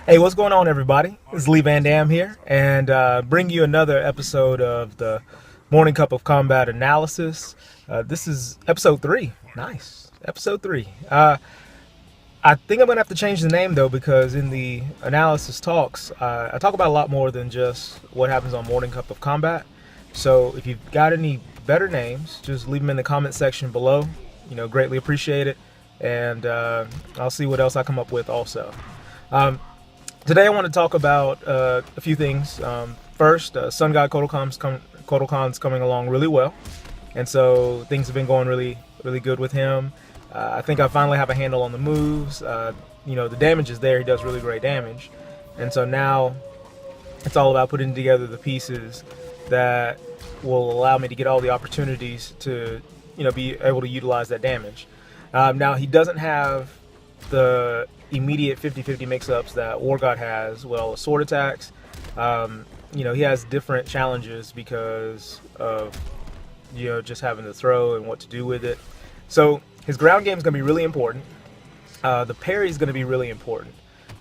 Hey, what's going on, everybody? This is Lee Van Dam here, and bring you another episode of the Morning Cup of Combat Analysis. This is episode 3. Nice. Episode 3. I think I'm going to have to change the name, though, because in the analysis talks, I talk about a lot more than just what happens on Morning Cup of Combat. So if you've got any better names, just leave them in the comment section below. Greatly appreciate it, and I'll see what else I come up with also. Today I want to talk about a few things. First, Sun God Kotalkon's coming along really well, and so things have been going really good with him. I think I finally have a handle on the moves. The damage is there. He does really great damage, and so now it's all about putting together the pieces that will allow me to get all the opportunities to be able to utilize that damage. Now he doesn't have the immediate 50-50 mix-ups that War God has. Well, sword attacks, he has different challenges because of just having to throw and what to do with it. So his ground game is going to be really important. The parry is going to be really important,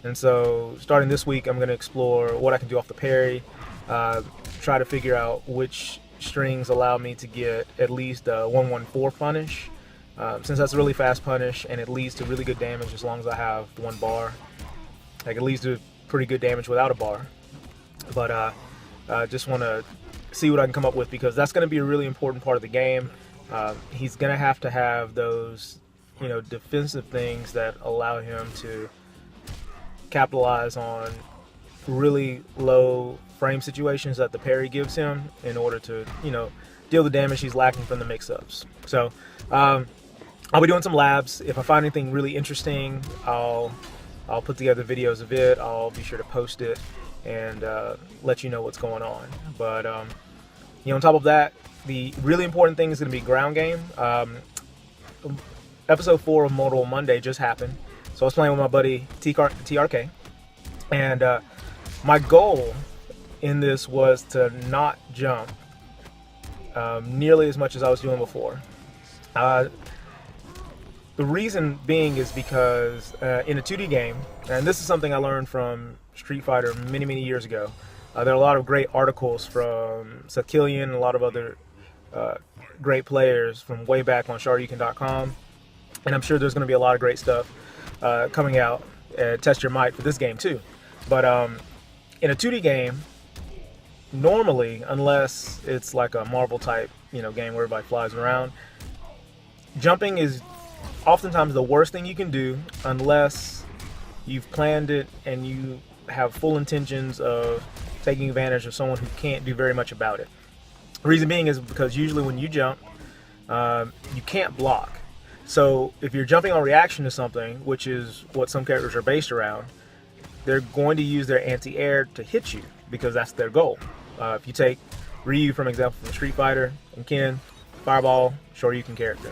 and so starting this week I'm going to explore what I can do off the parry, try to figure out which strings allow me to get at least a 1-1-4 punish. Since that's a really fast punish and it leads to really good damage as long as I have one bar. Like, it leads to pretty good damage without a bar. But I just want to see what I can come up with, because that's going to be a really important part of the game. He's going to have those defensive things that allow him to capitalize on really low frame situations that the parry gives him in order to deal the damage he's lacking from the mix-ups. So I'll be doing some labs. If I find anything really interesting, I'll put together videos of it. I'll be sure to post it and let you know what's going on. But on top of that, the really important thing is going to be ground game. Episode 4 of Mortal Monday just happened, so I was playing with my buddy TRK, and my goal in this was to not jump nearly as much as I was doing before. The reason being is because in a 2D game, and this is something I learned from Street Fighter many years ago, there are a lot of great articles from Seth Killian and a lot of other great players from way back on Shoryuken.com, and I'm sure there's going to be a lot of great stuff coming out. Test your might for this game too. But in a 2D game, normally, unless it's like a Marvel type game where everybody flies around, jumping is oftentimes the worst thing you can do unless you've planned it and you have full intentions of taking advantage of someone who can't do very much about it. The reason being is because usually when you jump, you can't block. So if you're jumping on reaction to something, which is what some characters are based around, they're going to use their anti-air to hit you because that's their goal. If you take Ryu, for example, from Street Fighter, and Ken, Fireball, Shoryuken character.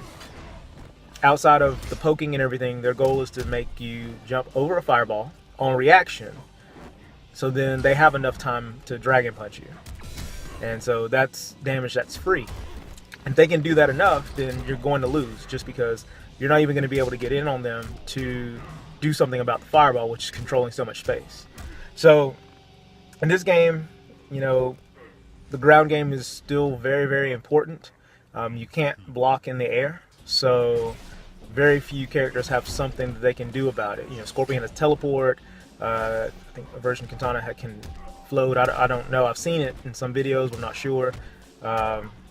Outside of the poking and everything, their goal is to make you jump over a fireball on reaction, so then they have enough time to Dragon Punch you. And so that's damage that's free. And if they can do that enough, then you're going to lose, just because you're not even going to be able to get in on them to do something about the fireball, which is controlling so much space. So in this game, the ground game is still very important. You can't block in the air, so very few characters have something that they can do about it. Scorpion has teleport. I think a version Katana can float. I don't know. I've seen it in some videos, but I'm not sure.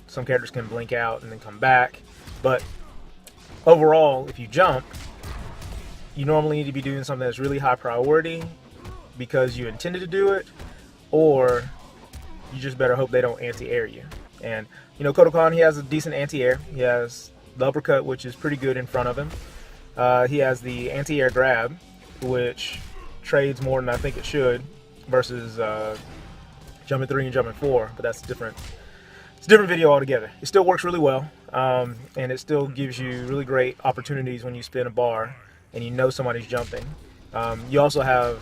Some characters can blink out and then come back. But overall, if you jump, you normally need to be doing something that's really high priority because you intended to do it, or you just better hope they don't anti-air you. And Kodokan, he has a decent anti-air. He has the uppercut, which is pretty good in front of him. He has the anti-air grab, which trades more than I think it should, versus jumping 3 and jumping 4. But that's different. It's a different video altogether. It still works really well, and it still gives you really great opportunities when you spin a bar and somebody's jumping. You also have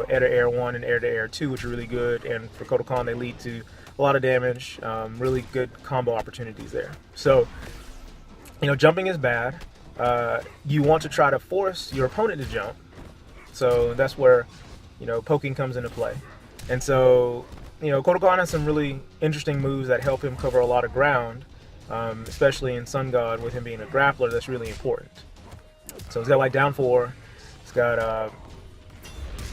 air to air 1 and air to air 2, which are really good, and for Kodokan they lead to a lot of damage. Really good combo opportunities there. So jumping is bad. You want to try to force your opponent to jump, so that's where poking comes into play. And so Kodokan has some really interesting moves that help him cover a lot of ground, especially in Sun God with him being a grappler. That's really important. So he's got like down 4. He's got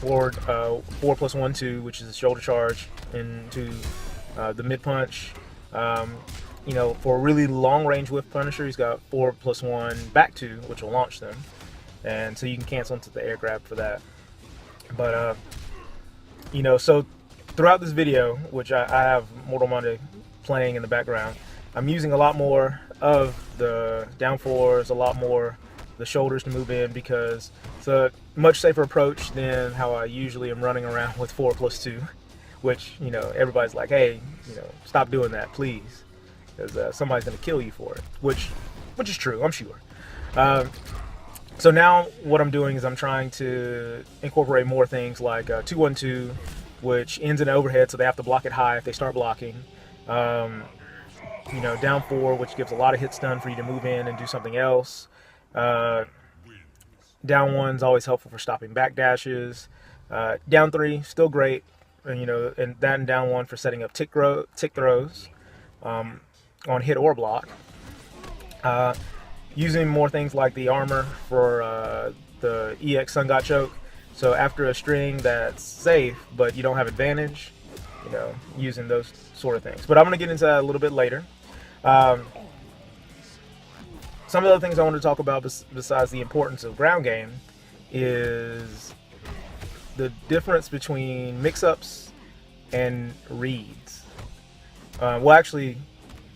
4 plus 1 2, which is a shoulder charge into the mid punch. For a really long range whiff punisher, he's got 4 plus 1 back 2, which will launch them, and so you can cancel into the air grab for that. But so throughout this video, which I have Mortal Monday playing in the background, I'm using a lot more of the down 4s, a lot more the shoulders to move in, because it's a much safer approach than how I usually am running around with 4 plus 2, which everybody's like, hey, stop doing that, please, because somebody's going to kill you for it, which is true, I'm sure. So now what I'm doing is I'm trying to incorporate more things like 2-1-2, which ends in overhead, so they have to block it high if they start blocking. Down 4, which gives a lot of hit stun for you to move in and do something else. Down 1's always helpful for stopping back dashes. Down 3, still great, and that and down 1 for setting up tick throws on hit or block. Using more things like the armor for the EX Sun God choke. So after a string that's safe, but you don't have advantage, using those sort of things. But I'm going to get into that a little bit later. Some of the other things I want to talk about besides the importance of ground game is the difference between mix-ups and reads. Well, actually,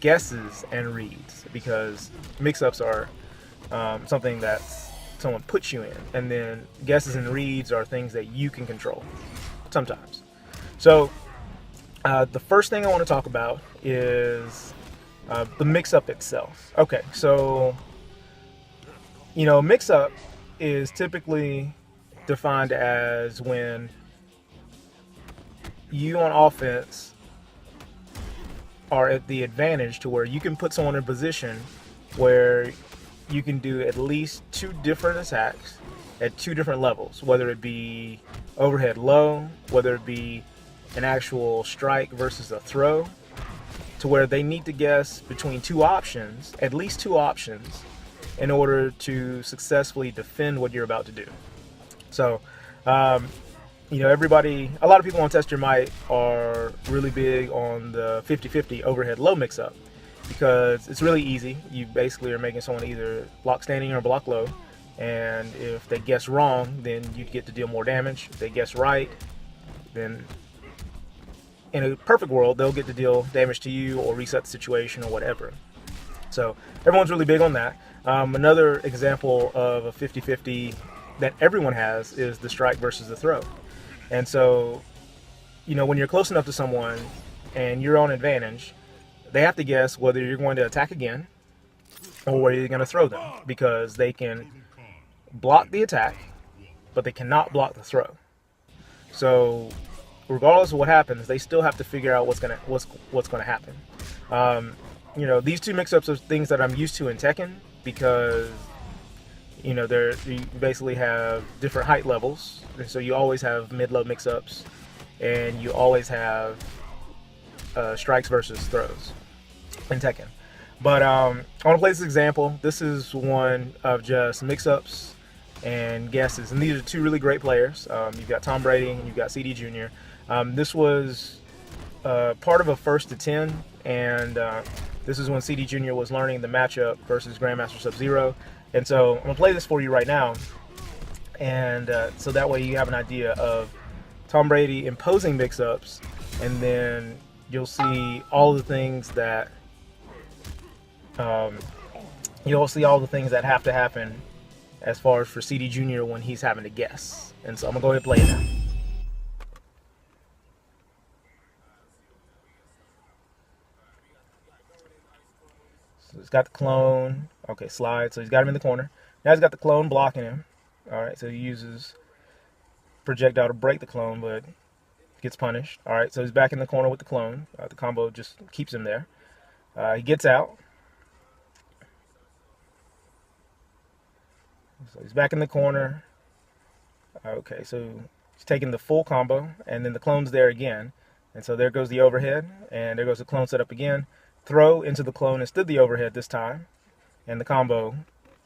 guesses and reads, because mix-ups are something that someone puts you in, and then guesses and reads are things that you can control sometimes. So the first thing I want to talk about is the mix-up itself. Okay, so mix-up is typically defined as when you on offense are at the advantage to where you can put someone in a position where you can do at least 2 different attacks at 2 different levels, whether it be overhead low, whether it be an actual strike versus a throw, to where they need to guess between 2 options, at least 2 options, in order to successfully defend what you're about to do. So, a lot of people on Test Your Might are really big on the 50-50 overhead low mix-up, because it's really easy. You basically are making someone either block standing or block low, and if they guess wrong, then you get to deal more damage. If they guess right, then in a perfect world, they'll get to deal damage to you or reset the situation or whatever. So everyone's really big on that. Another example of a 50-50 that everyone has is the strike versus the throw. And so, when you're close enough to someone and you're on advantage, they have to guess whether you're going to attack again or whether you're going to throw them, because they can block the attack, but they cannot block the throw. So regardless of what happens, they still have to figure out what's gonna happen. These 2 mix-ups are things that I'm used to in Tekken, because you basically have different height levels, and so you always have mid-low mix-ups, and you always have strikes versus throws in Tekken. But I want to play this example. This is one of just mix-ups and guesses, and these are 2 really great players. You've got Tom Brady and you've got CD Jr. This was part of a 1st to 10, and this is when CD Jr. was learning the matchup versus Grandmaster Sub-Zero. And so I'm going to play this for you right now, and so that way you have an idea of Tom Brady imposing mix-ups, and then you'll see all the things that You'll see all the things that have to happen as far as for CD Junior when he's having to guess. And so I'm gonna go ahead and play it now. So he's got the clone. Okay, slide. So he's got him in the corner. Now he's got the clone blocking him. All right, so he uses projectile to break the clone, but gets punished. All right, so he's back in the corner with the clone. The combo just keeps him there. He gets out. So he's back in the corner. Okay, so he's taking the full combo, and then the clone's there again. And so there goes the overhead, and there goes the clone setup again. Throw into the clone instead of the overhead this time, and the combo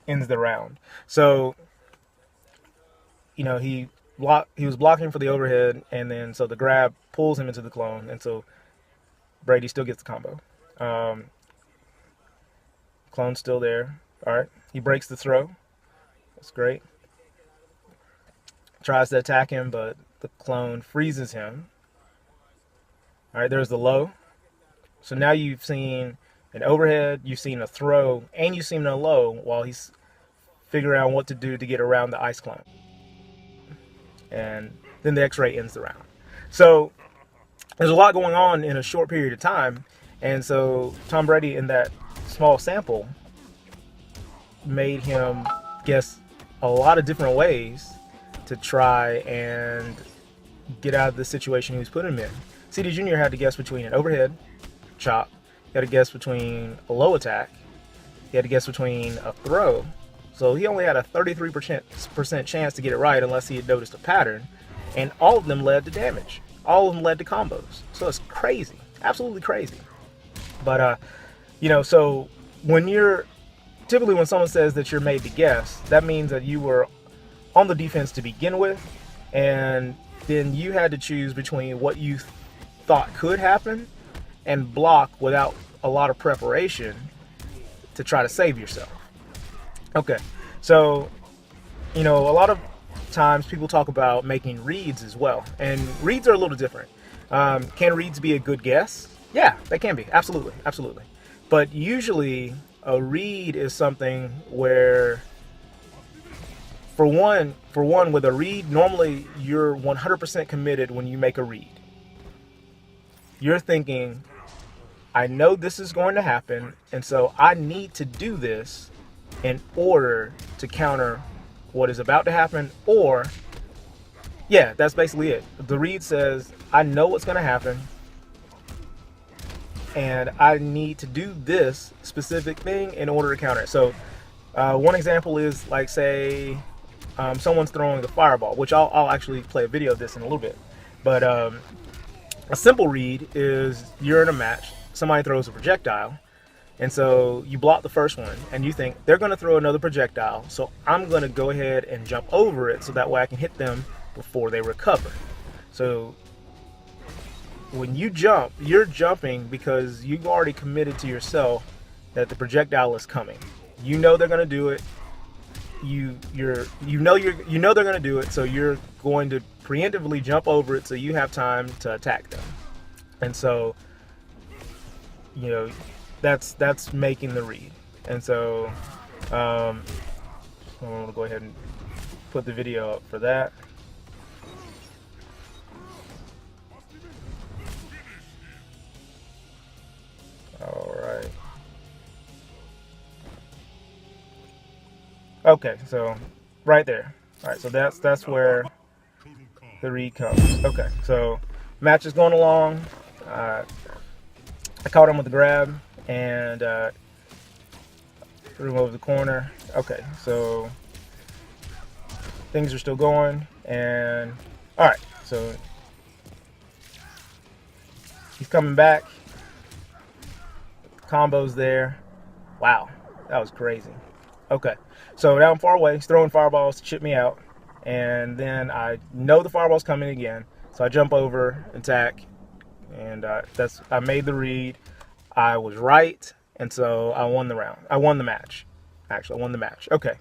ends the round. So, you know, he was blocking for the overhead, and then so the grab pulls him into the clone, and so Brady still gets the combo. Clone's still there. All right, he breaks the throw. That's great. Tries to attack him, but the clone freezes him. All right, there's the low. So now you've seen an overhead, you've seen a throw, and you've seen a low while he's figuring out what to do to get around the ice clone. And then the X-ray ends the round. So there's a lot going on in a short period of time. And so Tom Brady, in that small sample, made him guess a lot of different ways to try and get out of the situation he was putting him in. CD Junior had to guess between an overhead chop, he had to guess between a low attack, he had to guess between a throw. So he only had a 33% chance to get it right unless he had noticed a pattern, and all of them led to damage. All of them led to combos. So it's crazy, absolutely crazy. But you know, so typically when someone says that you're made to guess, that means that you were on the defense to begin with, and then you had to choose between what you thought could happen and block without a lot of preparation to try to save yourself. Okay, so, you know, a lot of times people talk about making reads as well, and reads are a little different. Can reads be a good guess? Yeah, they can be, absolutely, absolutely. But usually a read is something where, for one, with a read, normally you're 100% committed when you make a read. You're thinking, I know this is going to happen, and so I need to do this in order to counter what is about to happen. Or, yeah, that's basically it. The read says, I know what's going to happen, and I need to do this specific thing in order to counter it. So one example is, like, say someone's throwing the fireball, which I'll actually play a video of this in a little bit. But a simple read is you're in a match, somebody throws a projectile, and so you block the first one, and you think they're going to throw another projectile, so I'm going to go ahead and jump over it so that way I can hit them before they recover. So when you jump, you're jumping because you've already committed to yourself that the projectile is coming. You know they're going to do it. You know they're going to do it, so you're going to preemptively jump over it so you have time to attack them. And so, you know, that's making the read. And so I'm going to go ahead and put the video up for that. All right. Okay, so right there. All right, so that's where the read comes. Okay, so match is going along. I caught him with the grab and threw him over the corner. Okay, so things are still going, and all right, so he's coming back. Combo's there. Wow, that was crazy. Okay, so now I'm far away. He's throwing fireballs to chip me out, and then I know the fireball's coming again, so I jump over, attack, and I made the read. I was right, and so I won the round. I won the match. Actually, I won the match. Okay,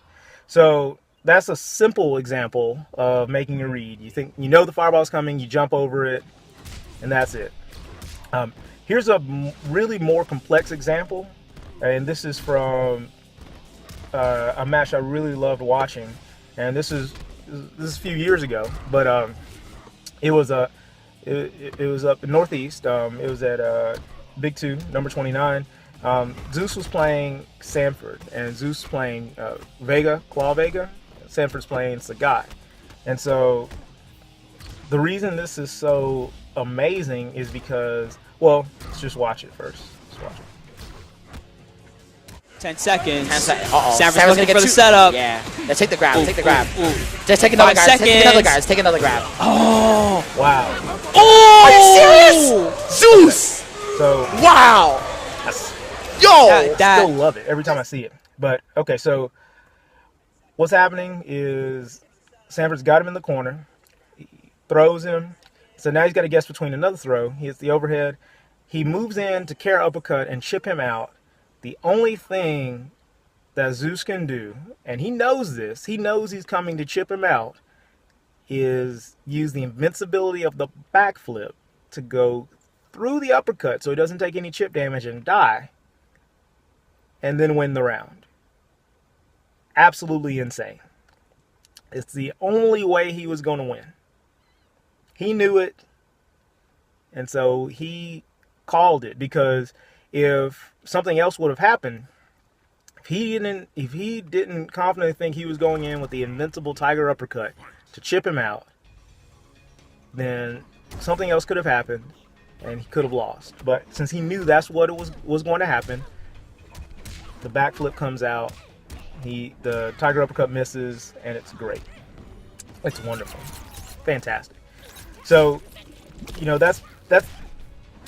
so that's a simple example of making a read. You think you know the fireball's coming, you jump over it, and that's it. Here's a really more complex example, and this is from a match I really loved watching, and this is a few years ago, but it was it was up in Northeast. It was at Big 2, number 29. Zeus was playing Sanford, and Zeus playing Claw Vega. Sanford's playing Sagat. And so the reason this is so amazing is because, well, let's just watch it first. Let's watch it. 10 seconds. 10 seconds. Uh-oh. Sanford's looking for the setup. Yeah. Let's take the grab. Ooh, take the grab. Ooh. Just take another 5 grab. seconds. Take another grab. Take another grab. Oh. Wow. Oh! Are you serious? Zeus! Okay. So wow. Yo! I still love it every time I see it. But okay, so what's happening is Sanford's got him in the corner. He throws him. So now he's got to guess between another throw. He hits the overhead. He moves in to carry uppercut and chip him out. The only thing that Zeus can do, and he knows this, he knows he's coming to chip him out, is use the invincibility of the backflip to go through the uppercut so he doesn't take any chip damage and die, and then win the round. Absolutely insane. It's the only way he was going to win. He knew it, and so he called it, because if something else would have happened, if he didn't confidently think he was going in with the invincible tiger uppercut to chip him out, then something else could have happened and he could have lost. But since he knew that's what it was going to happen, the backflip comes out, the tiger uppercut misses, and it's great. It's wonderful. Fantastic. So, you know, that's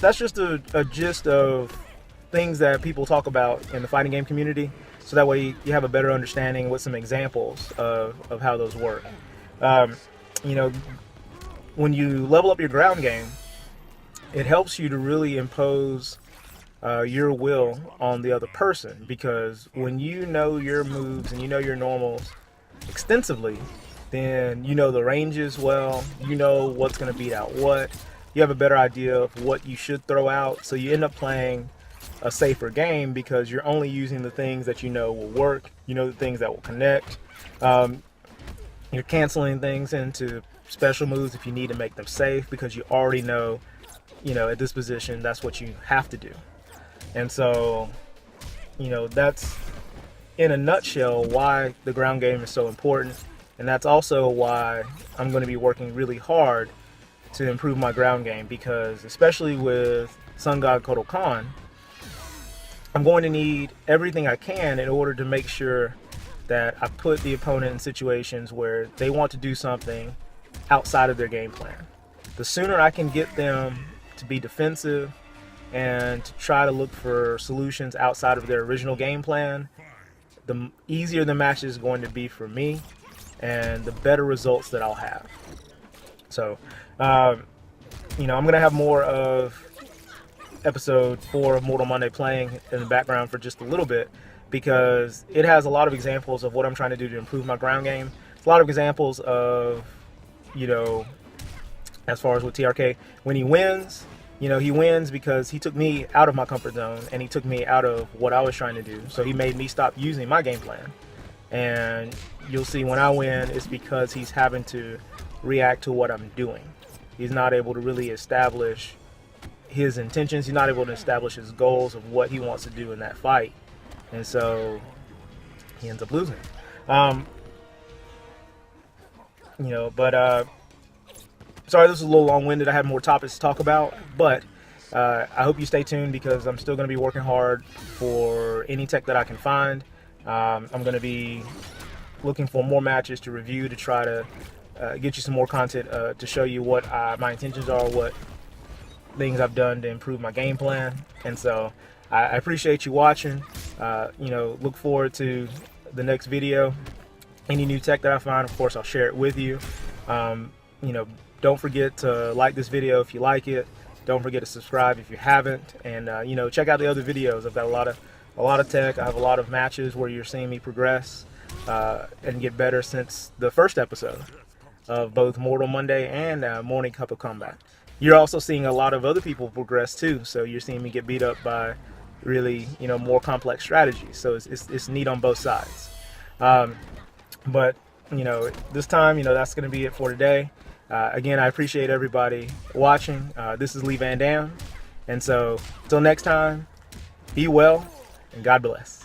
just a gist of things that people talk about in the fighting game community, so that way you have a better understanding with some examples of how those work. You know, when you level up your ground game, it helps you to really impose your will on the other person, because when you know your moves and you know your normals extensively, then you know the ranges well, you know what's going to beat out what, you have a better idea of what you should throw out, so you end up playing a safer game because you're only using the things that you know will work, you know the things that will connect. You're canceling things into special moves if you need to make them safe, because you already know, you know, at this position that's what you have to do. And so, you know, that's in a nutshell why the ground game is so important, and that's also why I'm going to be working really hard to improve my ground game, because especially with Sun God Kotal Khan, I'm going to need everything I can in order to make sure that I put the opponent in situations where they want to do something outside of their game plan. The sooner I can get them to be defensive and to try to look for solutions outside of their original game plan, the easier the match is going to be for me and the better results that I'll have. So, you know, I'm going to have more of episode 4 of Mortal Monday playing in the background for just a little bit, because it has a lot of examples of what I'm trying to do to improve my ground game. It's a lot of examples of, you know, as far as with TRK, when he wins, you know, he wins because he took me out of my comfort zone and he took me out of what I was trying to do. So he made me stop using my game plan. And you'll see when I win, it's because he's having to react to what I'm doing. He's not able to really establish his intentions. He's not able to establish his goals of what he wants to do in that fight. And so he ends up losing. You know, but sorry, this is a little long-winded. I have more topics to talk about, but I hope you stay tuned, because I'm still going to be working hard for any tech that I can find. I'm going to be looking for more matches to review, to try to get you some more content to show you what my intentions are, what things I've done to improve my game plan. And so I appreciate you watching. You know, look forward to the next video. Any new tech that I find, of course, I'll share it with you. You know, don't forget to like this video if you like it. Don't forget to subscribe if you haven't. And you know, check out the other videos. I've got a lot of tech. I have a lot of matches where you're seeing me progress and get better since the first episode of both Mortal Monday and Morning Cup of Combat. You're also seeing a lot of other people progress too. So you're seeing me get beat up by really, more complex strategies. So it's neat on both sides. But this time, that's going to be it for today. Again, I appreciate everybody watching. This is Lee Van Dam. And so until next time, be well and God bless.